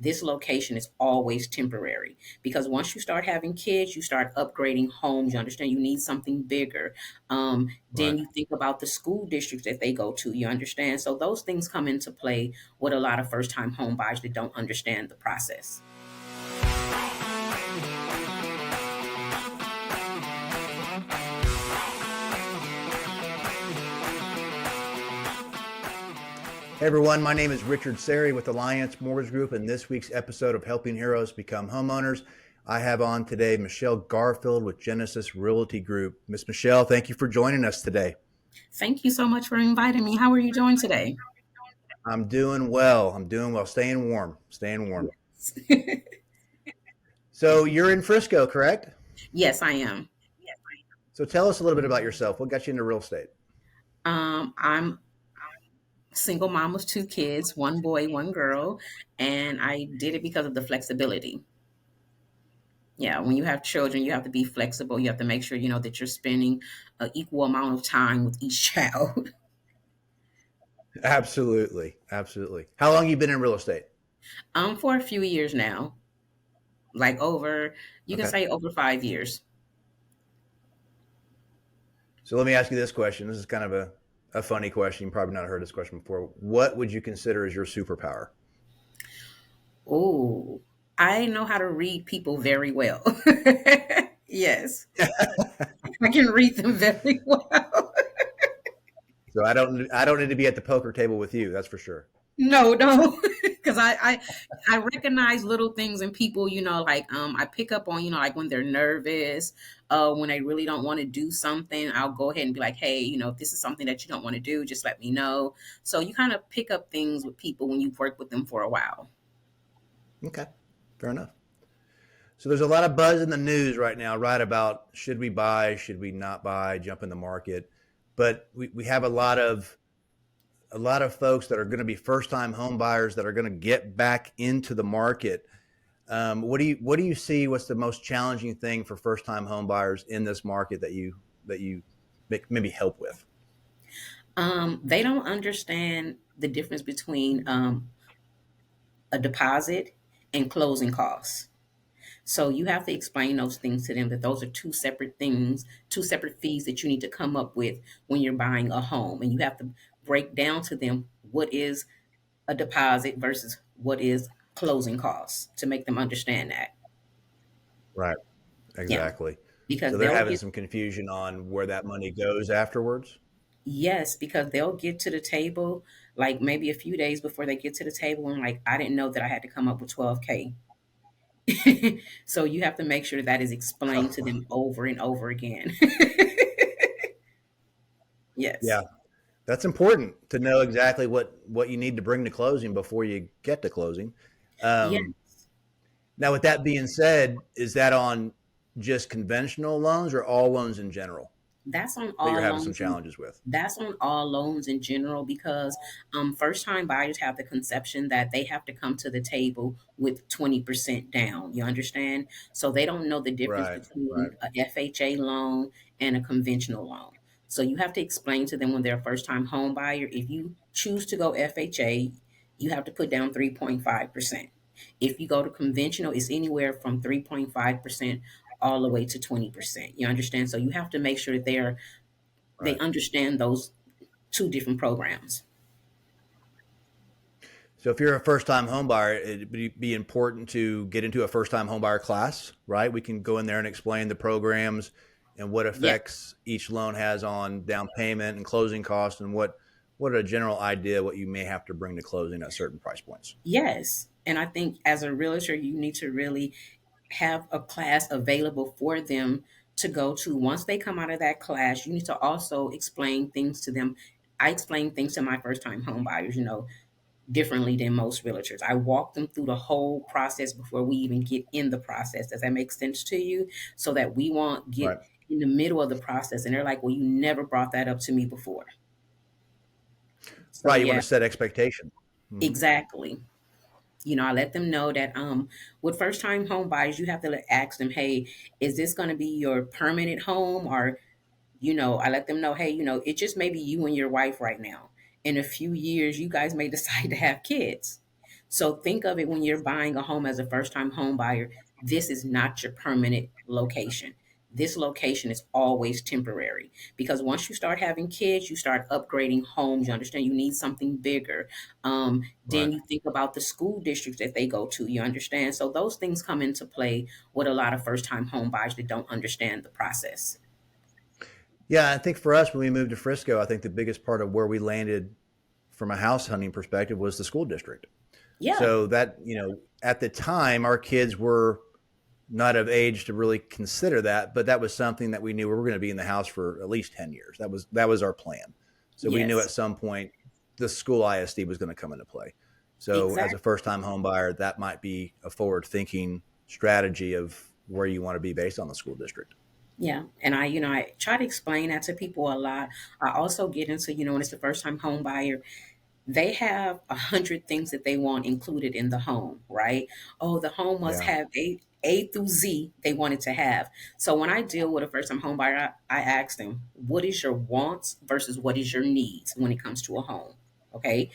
this location is always temporary, because once you start having kids, you start upgrading homes. You understand you need something bigger. Right. Then you think about the school districts that they go to. You understand, so those things come into play with a lot of first time home buyers that don't understand the process. Hey everyone, my name is Richard Sarey with Alliance Mortgage Group. In this week's episode of Helping Heroes Become Homeowners, I have on today Michelle Garfield with Genesis Realty Group. Miss Michelle, thank you for joining us today. Thank you so much for inviting me. How are you doing today? I'm doing well. I'm doing well. Staying warm. Staying warm. Yes. So you're in Frisco, correct? Yes, I am. So tell us a little bit about yourself. What got you into real estate? I'm single mom of two kids, one boy, one girl, and I did it because of the flexibility. Yeah, when you have children, you have to be flexible. You have to make sure you know that you're spending an equal amount of time with each child. Absolutely. Absolutely. How long you been in real estate? For a few years now, like over, you can Okay. say over 5 years. So let me ask you this question. This is kind of a funny question. You've probably not heard this question before. What would you consider as your superpower? Oh, I know how to read people very well. Yes, I can read them very well. So I don't need to be at the poker table with you. That's for sure. No, no, because I recognize little things in people. Like I pick up on like when they're nervous, when they really don't want to do something. I'll go ahead and be like, hey, if this is something that you don't want to do, just let me know. So you kind of pick up things with people when you've worked with them for a while. Okay, fair enough. So there's a lot of buzz in the news right now, right? About should we buy, should we not buy, jump in the market. But we have a lot of folks that are going to be first time home buyers that are going to get back into the market. What do you see? What's the most challenging thing for first time home buyers in this market that you maybe help with? They don't understand the difference between a deposit and closing costs. So you have to explain those things to them, that those are two separate things, two separate fees that you need to come up with when you're buying a home. And you have to break down to them what is a deposit versus what is closing costs to make them understand that. Right. Yeah. Exactly. Because So they're they'll having get, some confusion on where that money goes afterwards. yes, because they'll get to the table like maybe a few days before they get to the table and like, I didn't know that I had to come up with 12K. So you have to make sure that is explained to them over and over again. Yes. Yeah, that's important to know exactly what you need to bring to closing before you get to closing. Yeah. Um, Now, with that being said, is that on just conventional loans or all loans in general That's on that you're all having some loans. challenges with? That's on all loans in general, because first time buyers have the conception that they have to come to the table with 20% down. You understand? So they don't know the difference Right, right, between a FHA loan and a conventional loan. So you have to explain to them when they're a first time home buyer, if you choose to go FHA, you have to put down 3.5%. If you go to conventional, it's anywhere from 3.5% all the way to 20%. You understand? So you have to make sure that they right. understand those two different programs. So if you're a first time home buyer, it'd be important to get into a first time home buyer class, right? We can go in there and explain the programs and what Yeah. effects each loan has on down payment and closing costs and what a general idea what you may have to bring to closing at certain price points. Yes. And I think as a realtor, you need to really have a class available for them to go to. Once they come out of that class, you need to also explain things to them. I explain things to my first time home buyers, differently than most realtors. I walk them through the whole process before we even get in the process. Does that make sense to you? So that we won't get Right. in the middle of the process and they're like, well, you never brought that up to me before. So Right. You want yeah, to set expectations. Hmm. exactly. I let them know that with first time home buyers, you have to ask them, hey, is this going to be your permanent home? Or, I let them know, hey, it just may be you and your wife right now. In a few years, you guys may decide to have kids. So think of it when you're buying a home as a first time home buyer. This is not your permanent location. This location is always temporary because once you start having kids, you start upgrading homes. You understand you need something bigger. Then Right. you think about the school districts that they go to. You understand? So those things come into play with a lot of first time home buyers that don't understand the process. Yeah, I think for us when we moved to Frisco, I think the biggest part of where we landed from a house hunting perspective was the school district. Yeah. So that, at the time our kids were not of age to really consider that, but that was something that we knew we were going to be in the house for at least 10 years. That was our plan. So we knew at Yes. some point the school ISD was going to come into play. So as a Exactly. first time home buyer, that might be a forward thinking strategy of where you want to be based on the school district. Yeah, and I try to explain that to people a lot. I also get into, when it's the first time home buyer, they have 100 things that they want included in the home, right? Oh, the home must Yeah, have A through Z they want it to have. So when I deal with a first time home buyer, I ask them, what is your wants versus what is your needs when it comes to a home? Okay.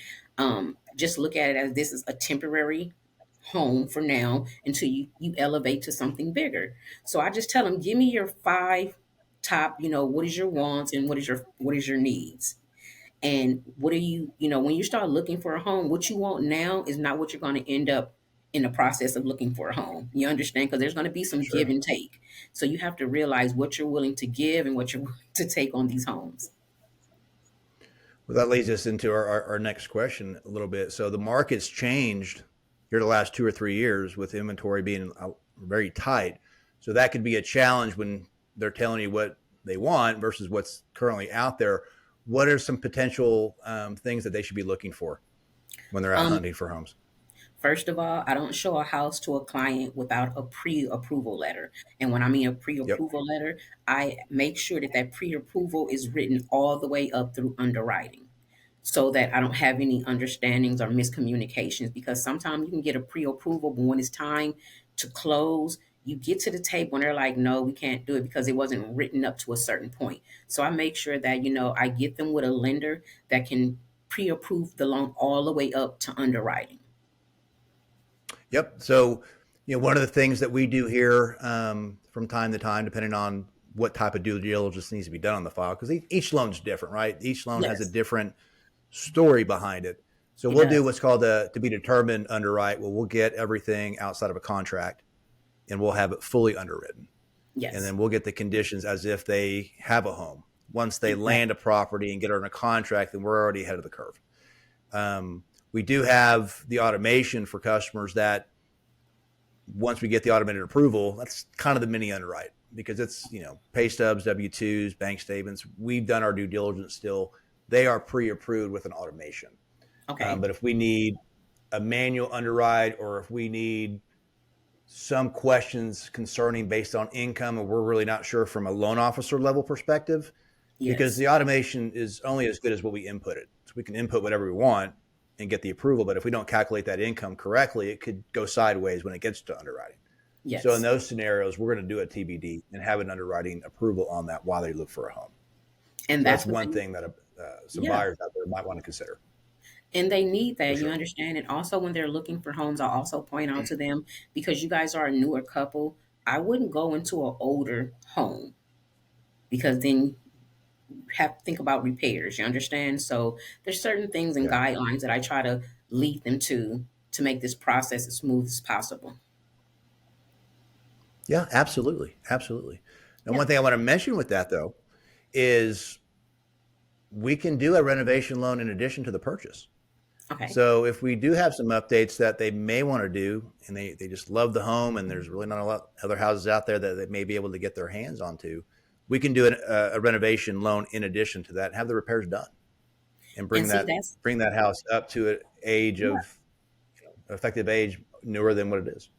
Just look at it as this is a temporary home for now until you elevate to something bigger. So I just tell them, give me your five top, what is your wants and what is your needs? And what are when you start looking for a home, what you want now is not what you're going to end up in the process of looking for a home. You understand? Because there's going to be some give sure. and take. So you have to realize what you're willing to give and what you're willing to take on these homes. Well, that leads us into our next question a little bit. So the market's changed here the last 2 or 3 years with inventory being very tight. So that could be a challenge when they're telling you what they want versus what's currently out there. What are some potential things that they should be looking for when they're out Um, hunting for homes? First of all, I don't show a house to a client without a pre-approval letter. And when I mean a Yep. pre-approval letter, I make sure that that pre-approval is written all the way up through underwriting, so that I don't have any understandings or miscommunications. Because sometimes you can get a pre-approval, but when it's time to close, you get to the table and they're like, no, we can't do it because it wasn't written up to a certain point. So I make sure that, I get them with a lender that can pre-approve the loan all the way up to underwriting. Yep. So, one of the things that we do here from time to time, depending on what type of due diligence needs to be done on the file, because each loan's different, right? Each loan has a Yes, different story behind it. So it we'll do does. what's called a to be determined underwrite. Well, we'll get everything outside of a contract and we'll have it fully underwritten. And Yes, then we'll get the conditions as if they have a home. Once they land a exactly. property and get it on a contract, then we're already ahead of the curve. We do have the automation for customers that once we get the automated approval, that's kind of the mini underwrite because it's, pay stubs, W-2s, bank statements. We've done our due diligence still. They are pre-approved with an automation. Okay. But if we need a manual underwrite or if we need some questions concerning based on income and we're really not sure from a loan officer level perspective, because Yes. the automation is only as good as what we input it. So we can input whatever we want and get the approval. But if we don't calculate that income correctly, it could go sideways when it gets to underwriting. So in Yes. those scenarios, we're going to do a TBD and have an underwriting approval on that while they look for a home. And So that's that's what one they, thing that some yeah. buyers out there might want to consider And they need for that, you sure. understand? And also when they're looking for homes, I also point out to them, because you guys are a newer couple, I wouldn't go into an older home because then you have to think about repairs, you understand? So there's certain things and Yeah. guidelines that I try to lead them to make this process as smooth as possible. Yeah, absolutely. Absolutely. And Yeah. one thing I want to mention with that, though, is we can do a renovation loan in addition to the purchase. Okay. So if we do have some updates that they may want to do and they just love the home and there's really not a lot of other houses out there that they may be able to get their hands onto, we can do a renovation loan in addition to that and have the repairs done and And bring see, that that's, bring that house up to an age yeah. of effective age newer than what it is.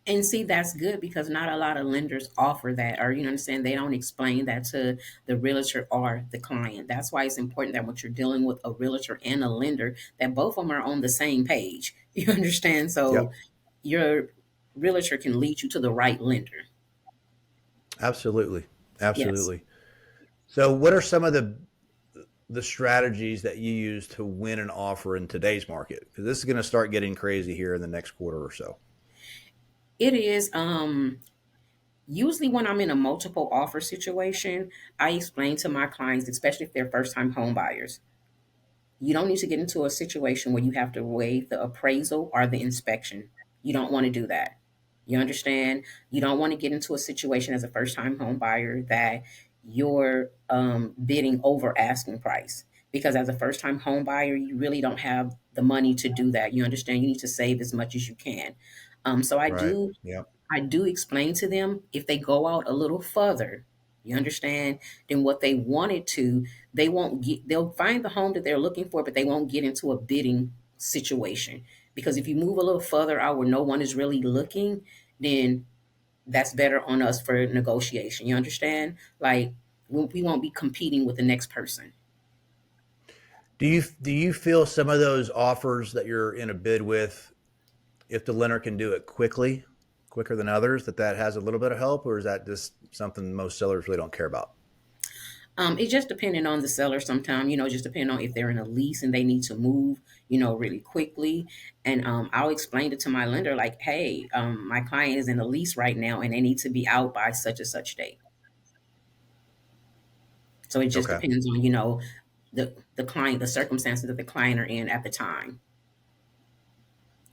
And see, that's good because not a lot of lenders offer that, or understand, they don't explain that to the realtor or the client. That's why it's important that when you're dealing with a realtor and a lender, that both of them are on the same page. You understand? So Yep, your realtor can lead you to the right lender. absolutely, Yes. absolutely. So what are some of the strategies that you use to win an offer in today's market? Because this is going to start getting crazy here in the next quarter or so. It is usually when I'm in a multiple offer situation, I explain to my clients, especially if they're first time home buyers, you don't need to get into a situation where you have to waive the appraisal or the inspection. You don't want to do that. You understand? You don't want to get into a situation as a first time home buyer that you're bidding over asking price. Because as a first time home buyer, you really don't have the money to do that. You understand? You need to save as much as you can. So Right. Yep. I do explain to them if they go out a little further, you understand, than what they wanted to, they'll find the home that they're looking for, but they won't get into a bidding situation. Because if you move a little further out where no one is really looking, then that's better on us for negotiation. You understand? Like we won't be competing with the next person. Do you feel some of those offers that you're in a bid with, if the lender can do it quicker than others, that has a little bit of help, or is that just something most sellers really don't care about? It just depending on the seller sometimes, just depending on if they're in a lease and they need to move, really quickly. And I'll explain it to my lender like, hey, my client is in a lease right now and they need to be out by such and such date. So it just Okay. depends on, the client, the circumstances that the client are in at the time.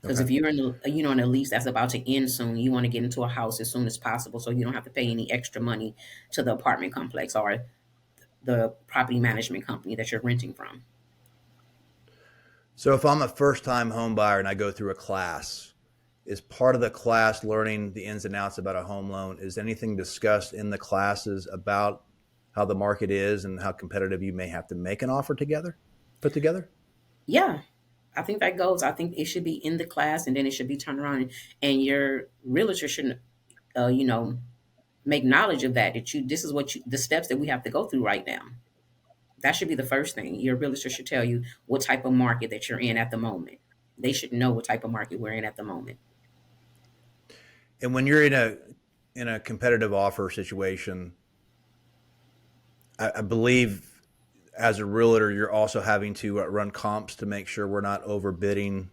Because Okay. if you're in a lease that's about to end soon, you want to get into a house as soon as possible so you don't have to pay any extra money to the apartment complex or the property management company that you're renting from. So if I'm a first time home buyer and I go through a class, is part of the class learning the ins and outs about a home loan? Is anything discussed in the classes about how the market is and how competitive you may have to make an offer put together? Yeah, I think that goes. I think it should be in the class, and then it should be turned around, and your realtor should, uh, you know, make knowledge of that. That this is the steps that we have to go through right now. That should be the first thing. Your realtor should tell you what type of market that you're in at the moment. They should know what type of market we're in at the moment. And when you're in a competitive offer situation, I believe as a realtor, you're also having to run comps to make sure we're not overbidding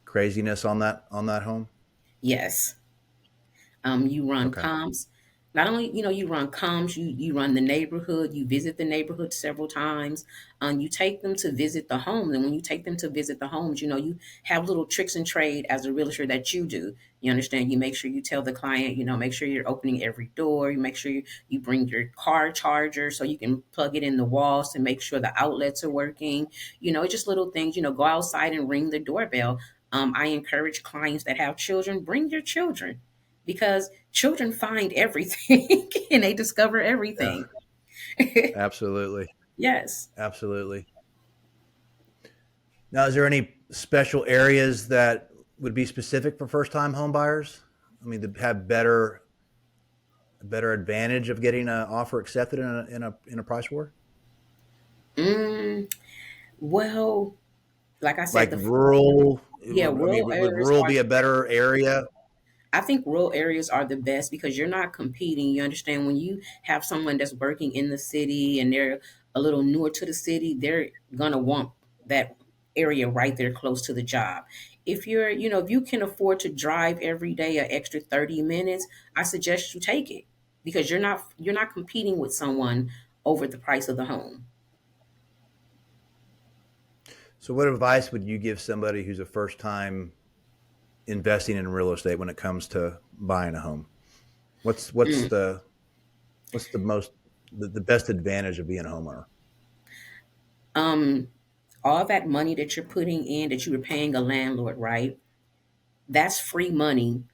craziness on that home. Yes. You run Okay. comps. Not only, you run comps, you run the neighborhood, you visit the neighborhood several times. You take them to visit the homes. And when you take them to visit the homes, you have little tricks and trade as a realtor that you do. You understand? You make sure you tell the client, make sure you're opening every door. You make sure you bring your car charger so you can plug it in the walls to make sure the outlets are working. It's just little things, go outside and ring the doorbell. I encourage clients that have children, bring your children because children find everything and they discover Yeah, everything. absolutely. Yes. Absolutely. Now, is there any special areas that would be specific for first time home buyers? I mean, to have better advantage of getting an offer accepted in a price war? Mm, well, like I said, Like rural, yeah, I mean, rural would areas rural are. be a better area? I think rural areas are the best because you're not competing. You understand when you have someone that's working in the city and they're a little newer to the city, they're gonna want that area right there close to the job. If you can afford to drive every day an extra 30 minutes, I suggest you take it because you're not competing with someone over the price of the home. So, what advice would you give somebody who's a first time investing in real estate when it comes to buying a home? What's what's Mm. the what's the most the best advantage of being a homeowner? Um, all that money that you're putting in that you were paying a landlord, right? That's free money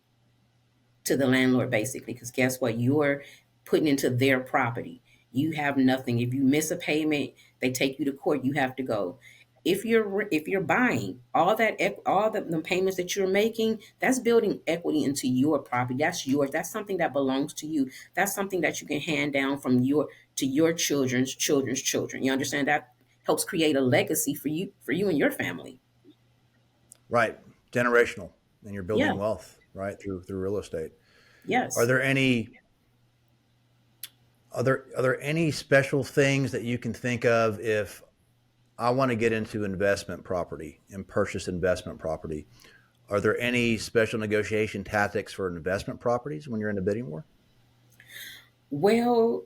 to the landlord basically because guess what, you're putting into their property. You have nothing. If you miss a payment, they take you to court, you have to go. If you're buying all all the payments that you're making, that's building equity into your property. That's yours. That's something that belongs to you. That's something that you can hand down from your to your children's children. You understand? That helps create a legacy for you and your family. Right, generational, and you're Yeah. building wealth right through real estate. Are Yes. there any Are there any special things that you can think of if I want to get into investment property and purchase investment property? Are there any special negotiation tactics for investment properties when you're in a bidding war? Well,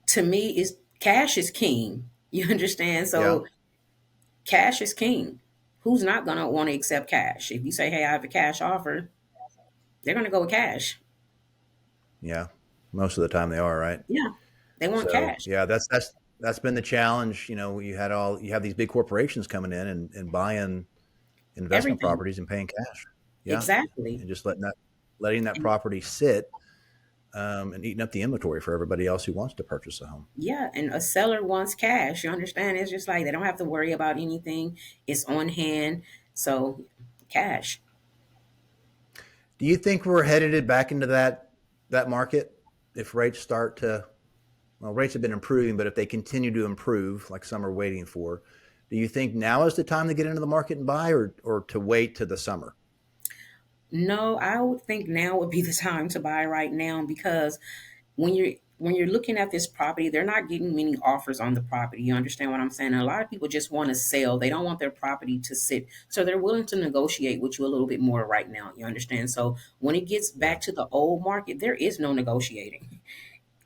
to me, is cash is king. You understand? Yeah, So cash is king. Who's not gonna want to accept cash? If you say, "Hey, I have a cash offer," they're gonna go with cash. yeah. Most of the time they are, right? Yeah, they want So cash. yeah, that's been the challenge. You have these big corporations coming in and buying investment Everything. properties and paying cash. Yeah, Exactly. and just letting that And property sit and eating up the inventory for everybody else who wants to purchase a home. yeah, and a seller wants cash. You understand? It's just like they don't have to worry about anything. It's on hand. So cash. Do you think we're headed back into that market if rates start to well, rates have been improving, but if they continue to improve, like some are waiting for, do you think now is the time to get into the market and buy, or to wait to the summer? No, I would think now would be the time to buy right now because when you're looking at this property, they're not getting many offers on the property. You understand what I'm saying? And a lot of people just want to sell. They don't want their property to sit. So they're willing to negotiate with you a little bit more right now. You understand? So when it gets Yeah, back to the old market, there is no negotiating.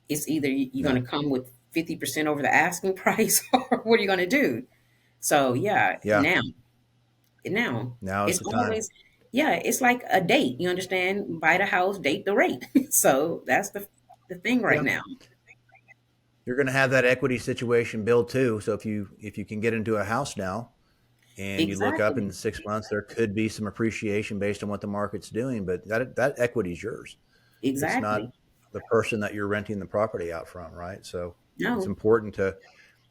It's either you're yeah, going to come with 50% over the asking price or what are you going to do? So yeah, yeah. now Now is it's the time. always, yeah, it's like a date. You understand? Buy the house, date the rate. So that's the thing right Yeah, now. you're going to have that equity situation build too. So if you can get into a house now, and you look up in Exactly. 6 months, there could be some appreciation based on what the market's doing, but that equity is yours. It's not Exactly. the person that you're renting the property out from, right? So it's No, important to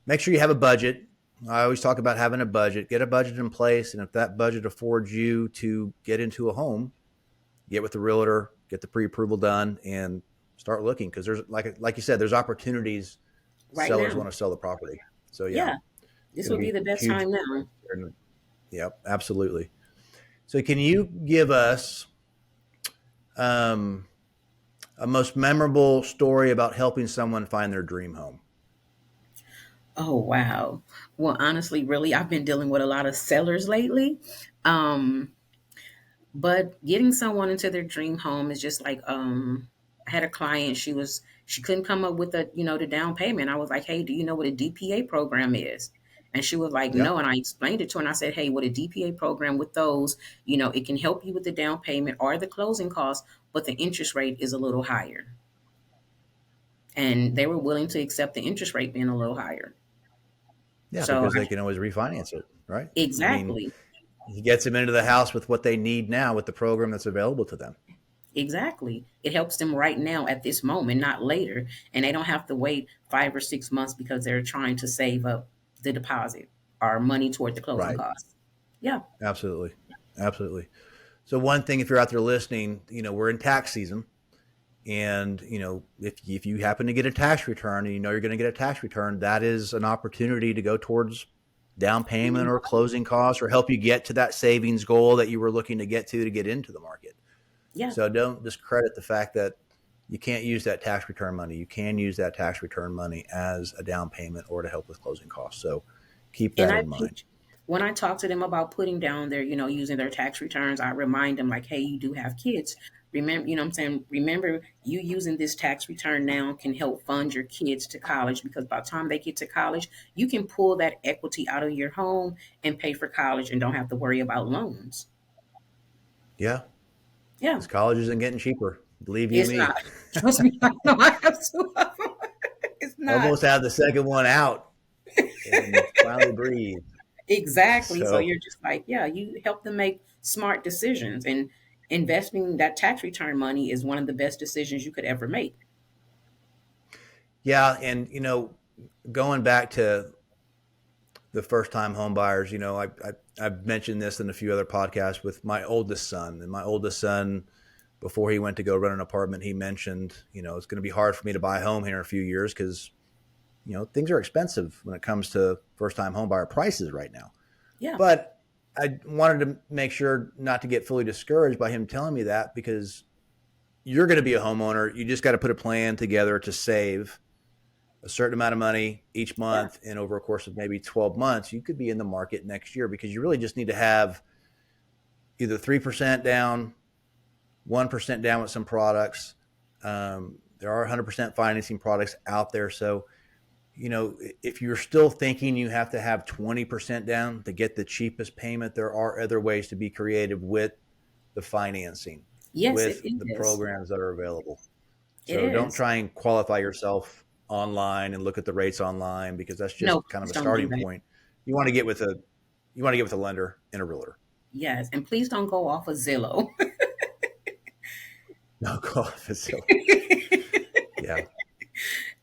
make sure you have a budget. I always talk about having a budget. Get a budget in place, and if that budget affords you to get into a home, get with the realtor, get the pre-approval done, and start looking because there's like you said, there's opportunities. right Sellers now. want to sell the property, so yeah, Yeah, it's this going to would be be the best huge. time now. Yep, absolutely. So can you give us um, a most memorable story about helping someone find their dream home? Oh, wow. Well, honestly, really, I've been dealing with a lot of sellers lately. Um, but getting someone into their dream home is just like, I had a client, she couldn't come up with the down payment. I was like, "Hey, do you know what a DPA program is?" And she was like, Yeah, "No." And I explained it to her and I said, "Hey, what a DPA program with those, it can help you with the down payment or the closing costs, but the interest rate is a little higher." And they were willing to accept the interest rate being a little higher. yeah, So because they can always refinance it, right? I mean, exactly, he gets them into the house with what they need now with the program that's available to them. exactly. It helps them right now at this moment, not later, and they don't have to wait 5 or 6 months because they're trying to save up the deposit or money toward the closing Right. costs. Yeah, Absolutely. Absolutely. So one thing, if you're out there listening, we're in tax season. And if you happen to get a tax return and you're going to get a tax return, that is an opportunity to go towards down payment or closing costs or help you get to that savings goal that you were looking to get into the market. yeah. So don't discredit the fact that you can't use that tax return money. You can use that tax return money as a down payment or to help with closing costs. So keep And that I in mind. teach when I talk to them about putting down using their tax returns, I remind them like, hey, you do have kids. Remember, what I'm saying, remember you using this tax return now can help fund your kids to college because by the time they get to college, you can pull that equity out of your home and pay for college and don't have to worry about loans. Yeah, Yeah, because college isn't getting cheaper. Believe you it's me. not. Trust me, I know I have two of them. It's not. Almost have the second one out and finally breathe. Exactly. So So you're just like, yeah, you help them make smart decisions. And investing that tax return money is one of the best decisions you could ever make. yeah, and going back to the first time home buyers, I've mentioned this in a few other podcasts with my oldest son. And my oldest son, before he went to go rent an apartment, he mentioned, it's going to be hard for me to buy a home here in a few years because things are expensive when it comes to first time home buyer prices right now. Yeah. But I wanted to make sure not to get fully discouraged by him telling me that because you're going to be a homeowner. You just got to put a plan together to save a certain amount of money each Yeah. month, and over a course of maybe 12 months, you could be in the market next year because you really just need to have either 3% down, 1% down with some products. There are 100% financing products out there. So, if you're still thinking you have to have 20% down to get the cheapest payment, there are other ways to be creative with the financing, Yes, it with the is. programs that are available. It So don't is. try and qualify yourself online and look at the rates online because that's No, just kind of please a don't do starting that. point. You want to get with a you want to get with a lender and a realtor. Yes, and please don't go off of Zillow. No call facility. Yeah,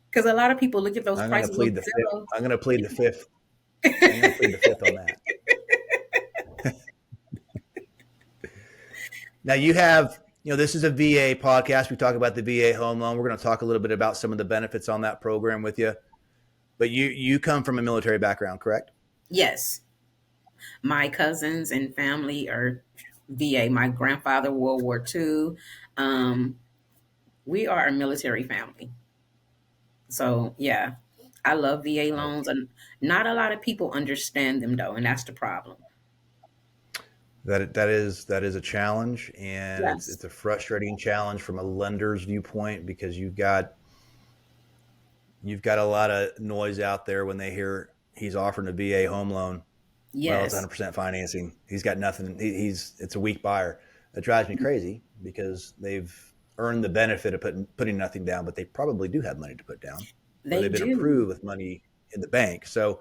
Because a lot of people look at those I'm going to prices on plead the fifth. Zillow. I'm going to plead the fifth. I'm going to plead the fifth on that. Now you have, this is a VA podcast. We talk about the VA home loan. We're going to talk a little bit about some of the benefits on that program with you. But you come from a military background, correct? Yes, my cousins and family are VA. My grandfather, World War II. Um, we are a military family. So, yeah, I love VA loans. And not a lot of people understand them, though, and that's the problem. That is a challenge, and it's Yes. it's a frustrating challenge from a lender's viewpoint because you've got a lot of noise out there when they hear he's offering a VA home loan. Well, it's Yes. 100% financing. He's got nothing. It's a weak buyer. That drives me crazy because they've earned the benefit of putting nothing down, but they probably do have money to put down, or They they've been do. approved with money in the bank. So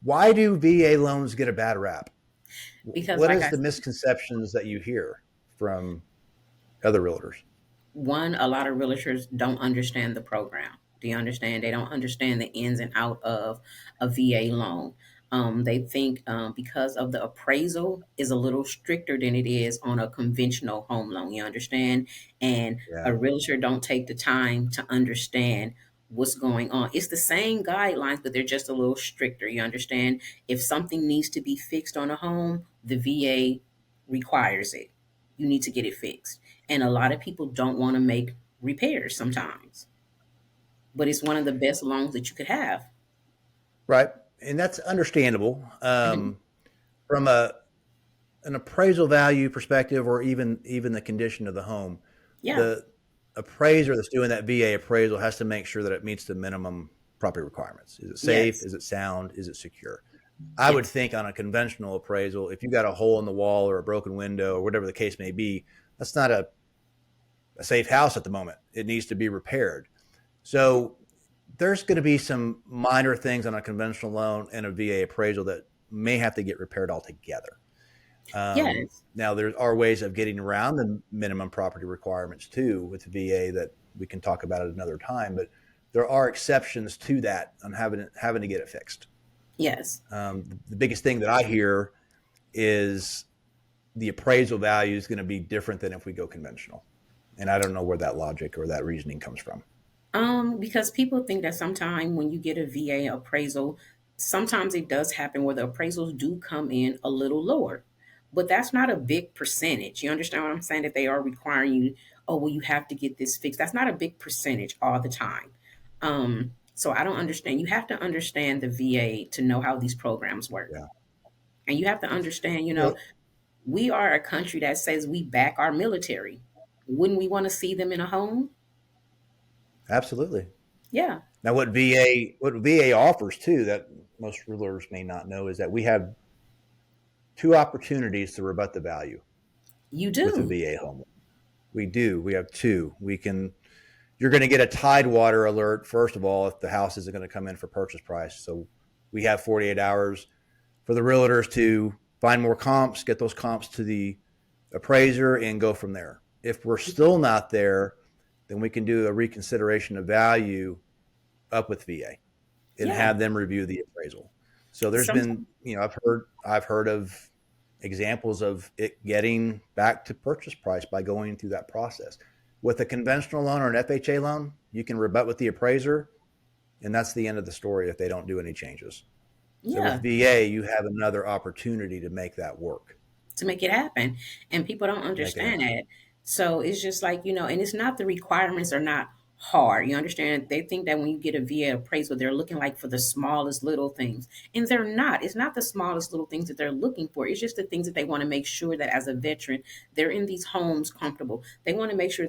why do VA loans get a bad rap? Because, What like is I the said, misconceptions that you hear from other realtors? one, a lot of realtors don't understand the program. Do you understand? They don't understand the ins and out of a VA loan. They think because of the appraisal is a little stricter than it is on a conventional home loan. You understand? And Yeah, a realtor don't take the time to understand what's going on. It's the same guidelines, but they're just a little stricter. You understand? If something needs to be fixed on a home, the VA requires it. You need to get it fixed, and a lot of people don't want to make repairs sometimes, but it's one of the best loans that you could have. right. And that's understandable. Hmm. From an appraisal value perspective, or even the condition of the home, Yeah. the appraiser that's doing that VA appraisal has to make sure that it meets the minimum property requirements. Is it safe? Yes. Is it sound? Is it secure? I would Yes. think on a conventional appraisal, if you got a hole in the wall or a broken window or whatever the case may be, that's not a safe house at the moment. It needs to be repaired. So there's going to be some minor things on a conventional loan and a VA appraisal that may have to get repaired altogether. Yes. Now, there are ways of getting around the minimum property requirements too with VA that we can talk about at another time, but there are exceptions to that on having to get it fixed. Yes. The biggest thing that I hear is the appraisal value is going to be different than if we go conventional, and I don't know where that logic or that reasoning comes from. Because people think that sometimes when you get a VA appraisal, sometimes it does happen where the appraisals do come in a little lower. But that's not a big percentage. You understand what I'm saying? That they are requiring you, oh, well, you have to get this fixed. That's not a big percentage all the time. So I don't understand. You have to understand the VA to know how these programs work. Yeah, And you have to understand, you know, we are a country that says we back our military. Wouldn't we want to see them in a home? absolutely. Yeah, Now, what VA offers too that most realtors may not know is that we have two opportunities to rebut the value you with a do. VA home. We do. We have two. We can. You're going to get a Tidewater alert first of all if the house isn't going to come in for purchase price. So we have 48 hours for the realtors to find more comps, get those comps to the appraiser, and go from there. If we're still not there, then we can do a reconsideration of value up with VA and Yeah. have them review the appraisal. So there's been, Sometimes, I've heard of examples of it getting back to purchase price by going through that process. With a conventional loan or an FHA loan, you can rebut with the appraiser, and that's the end of the story if they don't do any changes. So with yeah, VA, you have another opportunity to make that work, to make it happen. And people don't to make it understand happen. that. So it's just like, and it's not the requirements are not hard. You understand? They think that when you get a VA appraisal, they're looking like for the smallest little things. And they're not. It's not the smallest little things that they're looking for. It's just the things that they want to make sure that as a veteran, they're in these homes comfortable. They want to make sure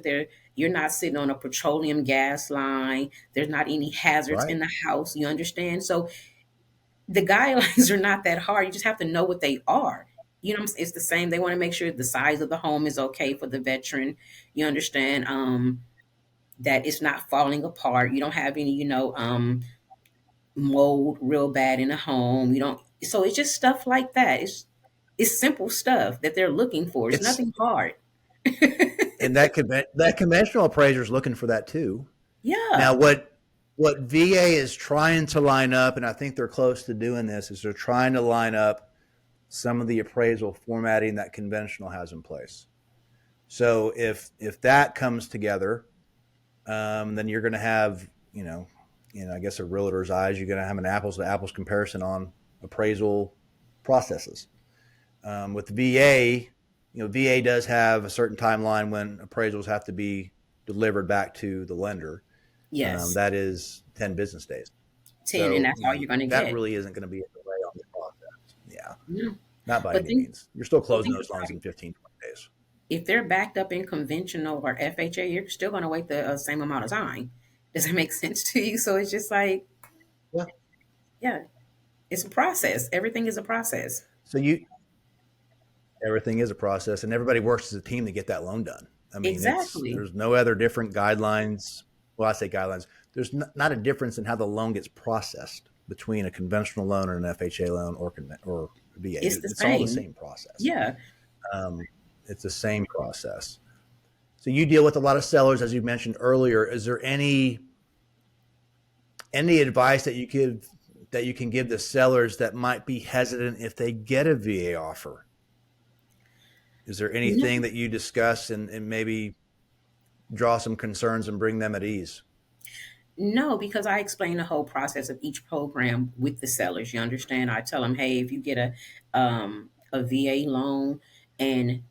you're not sitting on a petroleum gas line. There's not any hazards Right. in the house. You understand? So the guidelines are not that hard. You just have to know what they are. You know, it's the same. They want to make sure the size of the home is okay for the veteran. You understand? That it's not falling apart. You don't have any, mold real bad in the home. You don't. So it's just stuff like that. It's simple stuff that they're looking for. It's It's nothing hard. and that conventional appraiser is looking for that too. Now, Yeah. what VA is trying to line up, and I think they're close to doing this, is they're trying to line up some of the appraisal formatting that conventional has in place. So if that comes together, then you're going to have I guess a realtor's eyes, you're going to have an apples to apples comparison on appraisal processes. With VA, VA does have a certain timeline when appraisals have to be delivered back to the lender. Yes. That is 10 business days. 10, and So, that's all you're going to that get. really isn't going to be a delay on the process. Yeah, Yeah. not by But any means. You're still closing think those loans about in it. 15, 20 days. If they're backed up in conventional or FHA, you're still going to wait the same amount of time. Does that make sense to you? So it's just like, Yeah. yeah, it's a process. Everything is a process. So everything is a process, and everybody works as a team to get that loan done. I mean, Exactly. there's no other different guidelines. Well, I say guidelines. There's not a difference in how the loan gets processed between a conventional loan and an FHA loan or VA. It's the It's all the same. same process. Yeah. Um, it's the same process. So you deal with a lot of sellers, as you mentioned earlier. Is there any advice that you can give the sellers that might be hesitant if they get a VA offer? Is there anything that you discuss and maybe draw some concerns and bring them at ease? No, because I explain the whole process of each program with the sellers. You understand? I tell them, hey, if you get a VA loan and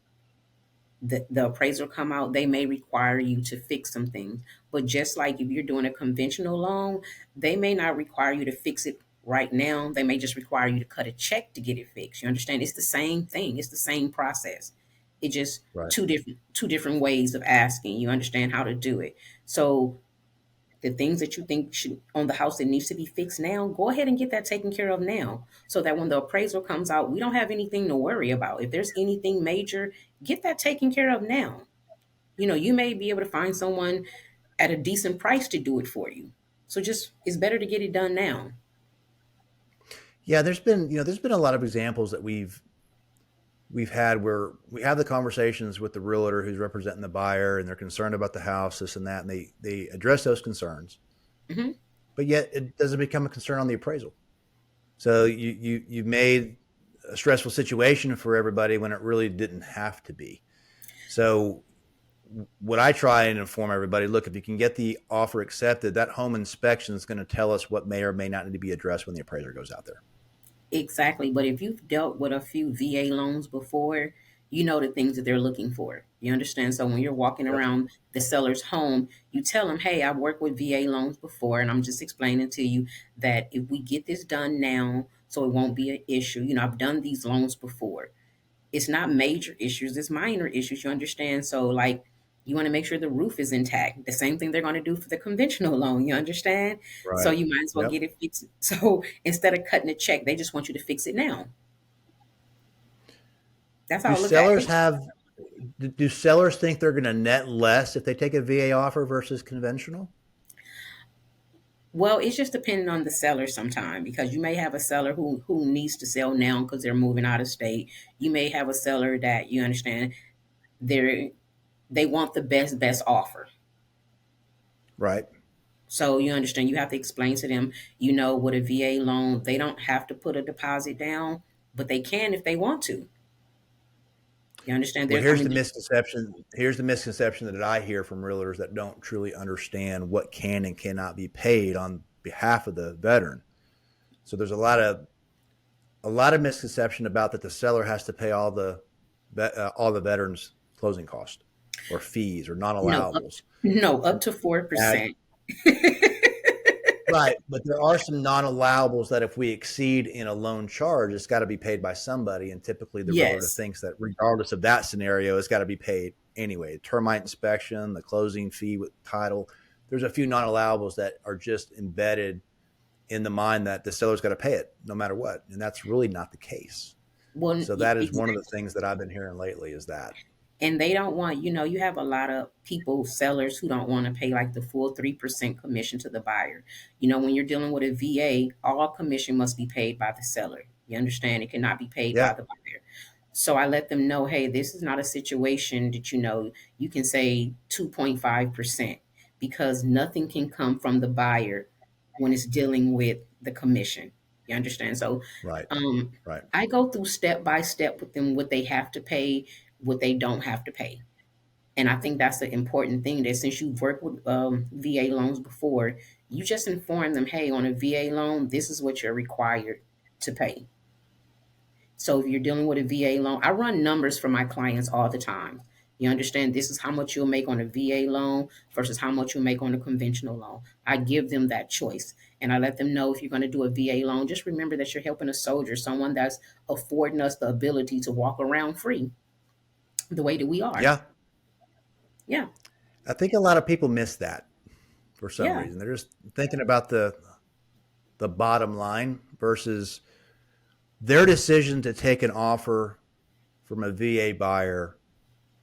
the appraiser come out, they may require you to fix some things. But just like if you're doing a conventional loan, they may not require you to fix it right now. They may just require you to cut a check to get it fixed. You understand? It's the same thing. It's the same process. It just Right. two different ways of asking. You understand how to do it. So the things that you think should on the house that needs to be fixed now, go ahead and get that taken care of now, so that when the appraisal comes out, we don't have anything to worry about. If there's anything major, get that taken care of now. You may be able to find someone at a decent price to do it for you. So just it's better to get it done now. Yeah, there's been a lot of examples that we've had where we have the conversations with the realtor who's representing the buyer and they're concerned about the house, this and that, and they address those concerns, Hmm. but yet it doesn't become a concern on the appraisal. So you've made a stressful situation for everybody when it really didn't have to be. So what I try and inform everybody, look, if you can get the offer accepted, that home inspection is going to tell us what may or may not need to be addressed when the appraiser goes out there. Exactly. But if you've dealt with a few VA loans before, you know the things that they're looking for. You understand? So when you're walking Yep. around the seller's home, you tell them, hey, I've worked with VA loans before, and I'm just explaining to you that if we get this done now, so it won't be an issue. I've done these loans before. It's not major issues, it's minor issues. You understand? So, like, you want to make sure the roof is intact. The same thing they're going to do for the conventional loan. You understand? So Right. you might as well Yep. get it fixed. So instead of cutting a check, they just want you to fix it now. That's how Do I look at sellers it. have do sellers think they're going to net less if they take a VA offer versus conventional? Well, it's just depending on the seller sometime, because you may have a seller who needs to sell now because they're moving out of state. You may have a seller that, you understand, they want the best offer. Right. So you understand, you have to explain to them, with a VA loan, they don't have to put a deposit down, but they can if they want to. You understand? Well, There, I here's the mean, misconception. Here's the misconception that I hear from realtors that don't truly understand what can and cannot be paid on behalf of the veteran. So there's a lot of misconception about that the seller has to pay all the veterans closing costs. or fees or No, non-allowables. no, up to That 4%. Right, but there are some non-allowables that if we exceed in a loan charge, it's got to be paid by somebody, and typically the realtor Yes. thinks that regardless of that scenario, it's got to be paid anyway. Termite inspection, the closing fee with title. There's a few non-allowables that are just embedded in the mind that the seller's got to pay it no matter what, and that's really not the case. Well, So that is one of the exactly. things that I've been hearing lately is that. And they don't want, you have a lot of people, sellers, who don't want to pay like the full 3% commission to the buyer. When you're dealing with a VA, all commission must be paid by the seller. You understand? It cannot be paid by Yeah, the buyer. So I let them know, hey, this is not a situation that you can say 2.5%, because nothing can come from the buyer when it's dealing with the commission. You understand? So right, um, right. I go through step by step with them what they have to pay, what they don't have to pay. And I think that's the important thing, that since you've worked with VA loans before, you just inform them, hey, on a VA loan, this is what you're required to pay. So if you're dealing with a VA loan, I run numbers for my clients all the time. You understand, this is how much you'll make on a VA loan versus how much you'll make on a conventional loan. I give them that choice. And I let them know, if you're going to do a VA loan, just remember that you're helping a soldier, someone that's affording us the ability to walk around free the way that we are. Yeah, Yeah. I think a lot of people miss that for some Yeah. reason. They're just thinking about the bottom line versus their decision to take an offer from a VA buyer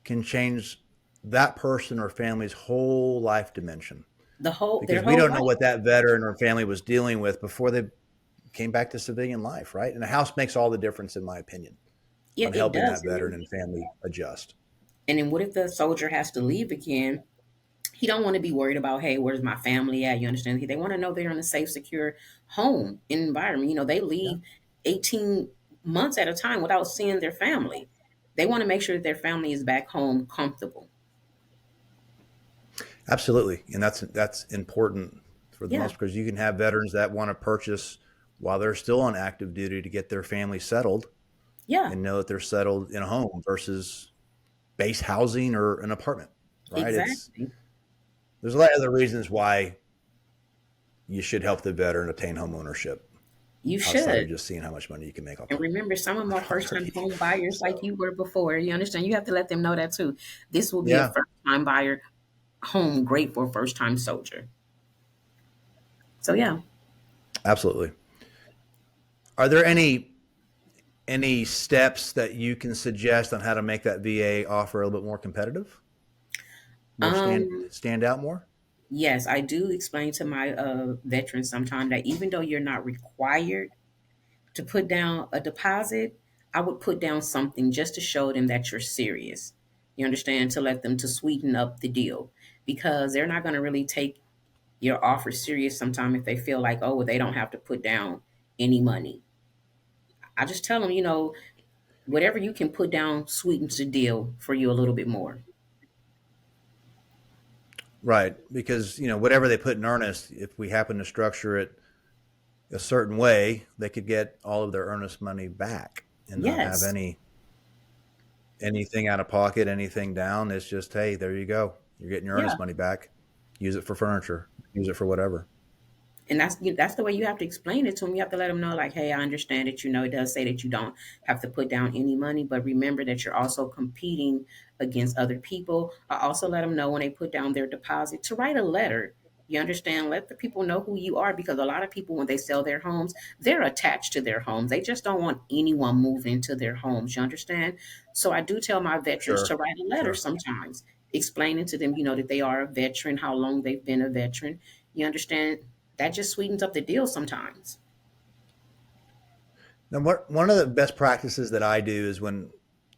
can change that person or family's whole life dimension Their because we whole don't know life. what that veteran or family was dealing with before they came back to civilian life, right? And a house makes all the difference, in my opinion, Yeah, on it helping does. that veteran and family adjust. And then what if the soldier has to leave again? He don't want to be worried about, hey, where's my family at? You understand? They want to know they're in a safe, secure home environment. They Yeah, leave 18 months at a time without seeing their family. They want to make sure that their family is back home comfortable. absolutely, and that's important for the Yeah. most because you can have veterans that want to purchase while they're still on active duty to get their family settled Yeah. and know that they're settled in a home versus base housing or an apartment, right? It's Exactly. there's a lot of other reasons why you should help the veteran obtain home ownership You outside should. of just seeing how much money you can make And remember, some of them on are a first time property. home buyers like So you were before. You understand? You have to let them know that too. This will be a yeah, first time buyer home, great for a first time soldier. So, yeah. absolutely. Are there any steps that you can suggest on how to make that VA offer a little bit more competitive, more Um, stand out more? Yes, I do explain to my veterans sometimes that even though you're not required to put down a deposit, I would put down something just to show them that you're serious. You understand? To let them to sweeten up the deal, because they're not going to really take your offer serious sometimes if they feel like, oh, well, they don't have to put down any money. I just tell them, whatever you can put down sweetens the deal for you a little bit more. Right, because whatever they put in earnest, if we happen to structure it a certain way, they could get all of their earnest money back and not have Yes. anything out of pocket, anything down. It's just, hey, there you go. You're getting your Yeah. earnest money back. Use it for furniture. Use it for whatever. And that's the way you have to explain it to them. You have to let them know, like, hey, I understand that it does say that you don't have to put down any money, but remember that you're also competing against other people. I also let them know when they put down their deposit to write a letter. You understand? Let the people know who you are, because a lot of people, when they sell their homes, they're attached to their homes. They just don't want anyone moving into their homes. You understand? So I do tell my veterans Sure, to write a letter sure. sometimes, explaining to them, that they are a veteran, how long they've been a veteran. You understand? That just sweetens up the deal sometimes. Now, one of the best practices that I do is when,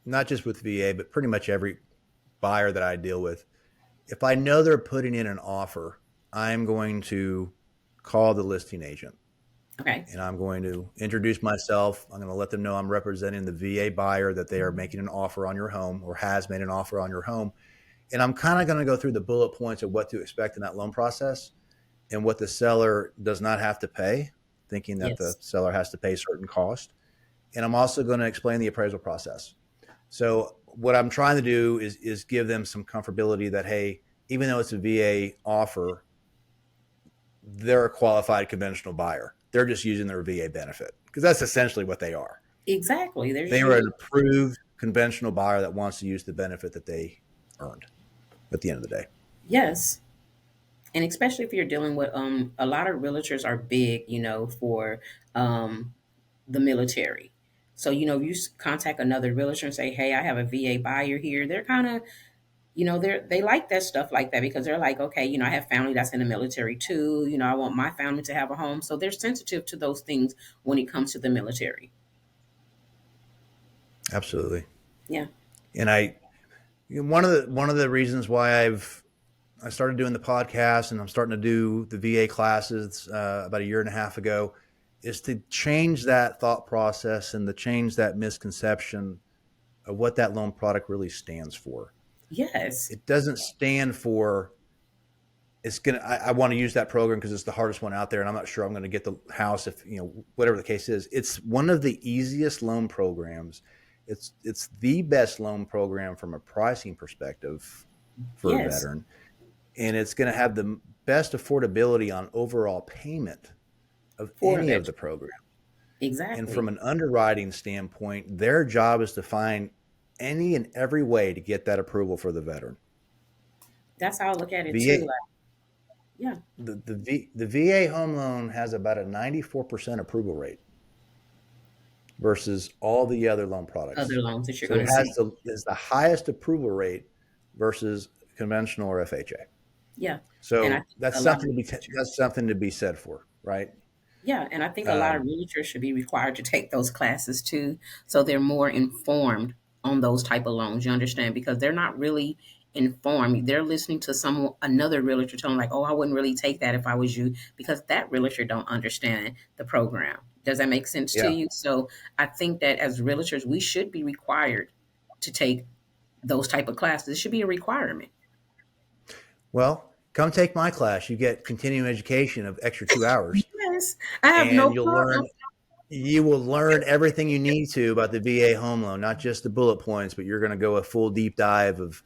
not just with VA, but pretty much every buyer that I deal with, if I know they're putting in an offer, I'm going to call the listing agent Okay. and I'm going to introduce myself. I'm going to let them know I'm representing the VA buyer, that they are making an offer on your home or has made an offer on your home. And I'm kind of going to go through the bullet points of what to expect in that loan process and what the seller does not have to pay, thinking that the Yes. seller has to pay certain cost. And I'm also going to explain the appraisal process. So what I'm trying to do is give them some comfortability that, hey, even though it's a VA offer, they're a qualified conventional buyer. They're just using their VA benefit because that's essentially what they are. Exactly. They're just They are using. an approved conventional buyer that wants to use the benefit that they earned at the end of the day. Yes. And especially if you're dealing with a lot of realtors are big, for um the military. So, you contact another realtor and say, "Hey, I have a VA buyer here." They're kind of, they like that stuff like that because they're like, "Okay, I have family that's in the military too. I want my family to have a home." So they're sensitive to those things when it comes to the military. Absolutely. Yeah. And one of the reasons why I started doing the podcast and I'm starting to do the VA classes about a year and a half ago is to change that thought process and to change that misconception of what that loan product really stands for. Yes. It doesn't stand for I want to use that program because it's the hardest one out there and I'm not sure I'm going to get the house if, whatever the case is. It's one of the easiest loan programs. It's the best loan program from a pricing perspective for a Yes. veteran. And it's going to have the best affordability on overall payment of For a any of veteran. the program. And Exactly. from an underwriting standpoint, their job is to find any and every way to get that approval for the veteran. That's how I look at it too. VA, Like, yeah, the VA home loan has about a 94% approval rate versus all the other loan products. other loans that you're So going it to see. is the highest approval rate versus conventional or FHA. Yeah. And I So think a lot of that's something to be said for, right? Yeah, and I think a lot of Um, realtors should be required to take those classes too, so they're more informed on those type of loans. You understand? Because they're not really informed. They're listening to another realtor tell them like, "Oh, I wouldn't really take that if I was you," because that realtor don't understand the program. Does that make sense to yeah. you? So I think that as realtors, we should be required to take those type of classes. It should be a requirement. Well, come take my class. You get continuing education of extra 2 hours, Yes, I have and no problem. you will learn everything you need to about the VA home loan, not just the bullet points, but you're going to go a full deep dive of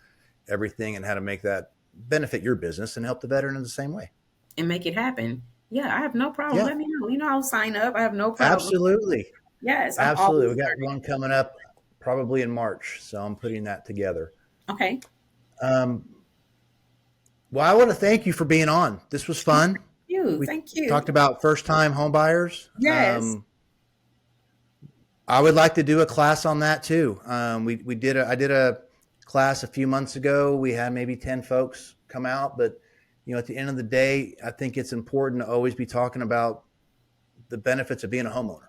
everything and how to make that benefit your business and help the veteran in the same way. And make it happen. Yeah, I have no problem. Yeah, Let me know. I'll sign up. I have no problem. absolutely. Yes, I'm Absolutely. always We got learning. one coming up probably in March. So I'm putting that together. Okay. Um, well, I want to thank you for being on. This was fun. You. We Thank you. talked about first time home buyers. Yes. I would like to do a class on that too. I did a class a few months ago. We had maybe 10 folks come out, but at the end of the day, I think it's important to always be talking about the benefits of being a homeowner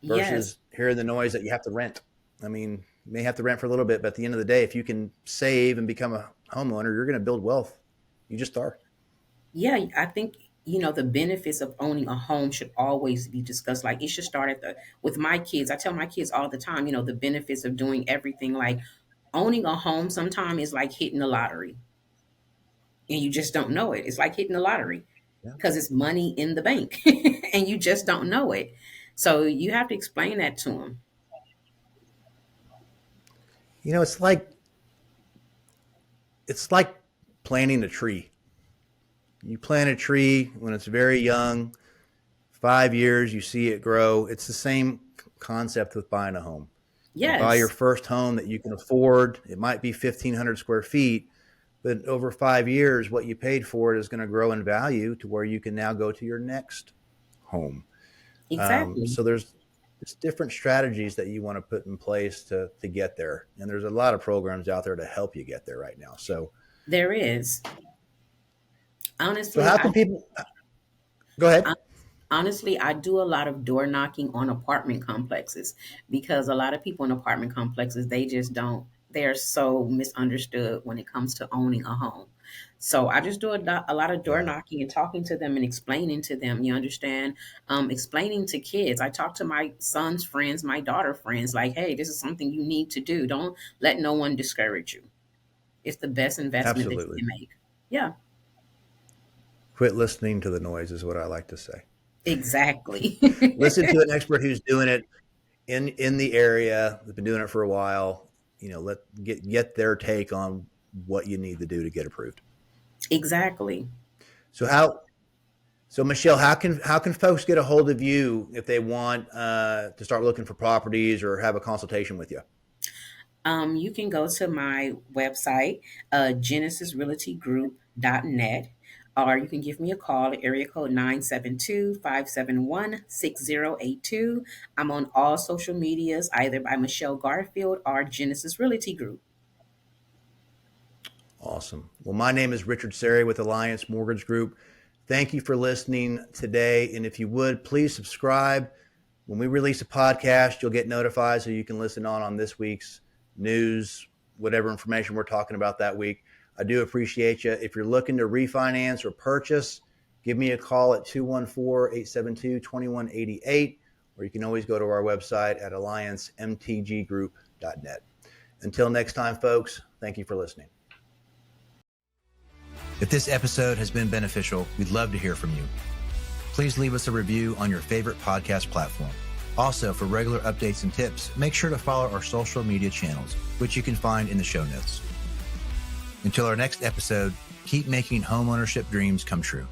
Yes. versus hearing the noise that you have to rent. I mean, you may have to rent for a little bit, but at the end of the day, if you can save and become a homeowner, you're going to build wealth. You just are. Yeah, I think the benefits of owning a home should always be discussed. Like it should start at the with my kids. I tell my kids all the time, the benefits of doing everything. Like owning a home sometimes is like hitting the lottery, and you just don't know it. It's like hitting the lottery Yeah. because it's money in the bank, and you just don't know it. So you have to explain that to them. You know, it's like planting a tree. You plant a tree when it's very young, 5 years, you see it grow. It's the same concept with buying a home. You buy your Yes, first home that you can afford. It might be 1,500 square feet, but over 5 years, what you paid for it is going to grow in value to where you can now go to your next home. exactly. So there's different strategies that you want to put in place to get there. And there's a lot of programs out there to help you get there right now. There is. So Honestly, how can people go ahead? I honestly I do a lot of door knocking on apartment complexes because a lot of people in apartment complexes they just don't they're so misunderstood when it comes to owning a home. So I just do a lot of door Yeah, knocking and talking to them and explaining to them. You understand? Explaining to kids. I talk to my son's friends, my daughter friends, like, hey, this is something you need to do. Don't let no one discourage you. It's the best investment that you absolutely. can make. Yeah, Quit listening to the noise is what I like to say. exactly. Listen to an expert who's doing it in the area, that's been doing it for a while. get their take on what you need to do to get approved. Exactly. So Michelle, how can folks get a hold of you if they want to start looking for properties or have a consultation with you? You can go to my website, genesisrealtygroup.net, or you can give me a call at area code 972-571-6082. I'm on all social medias, either by Michelle Garfield or Genesis Realty Group. Awesome. Well, my name is Richard Sarey with Alliance Mortgage Group. Thank you for listening today. And if you would, please subscribe. When we release a podcast, you'll get notified so you can listen on this week's news, whatever information we're talking about that week. I do appreciate you. If you're looking to refinance or purchase, give me a call at 214-872-2188, or you can always go to our website at alliancemtggroup.net. Until next time, folks, thank you for listening. If this episode has been beneficial, we'd love to hear from you. Please leave us a review on your favorite podcast platform. Also, for regular updates and tips, make sure to follow our social media channels, which you can find in the show notes. Until our next episode, keep making homeownership dreams come true.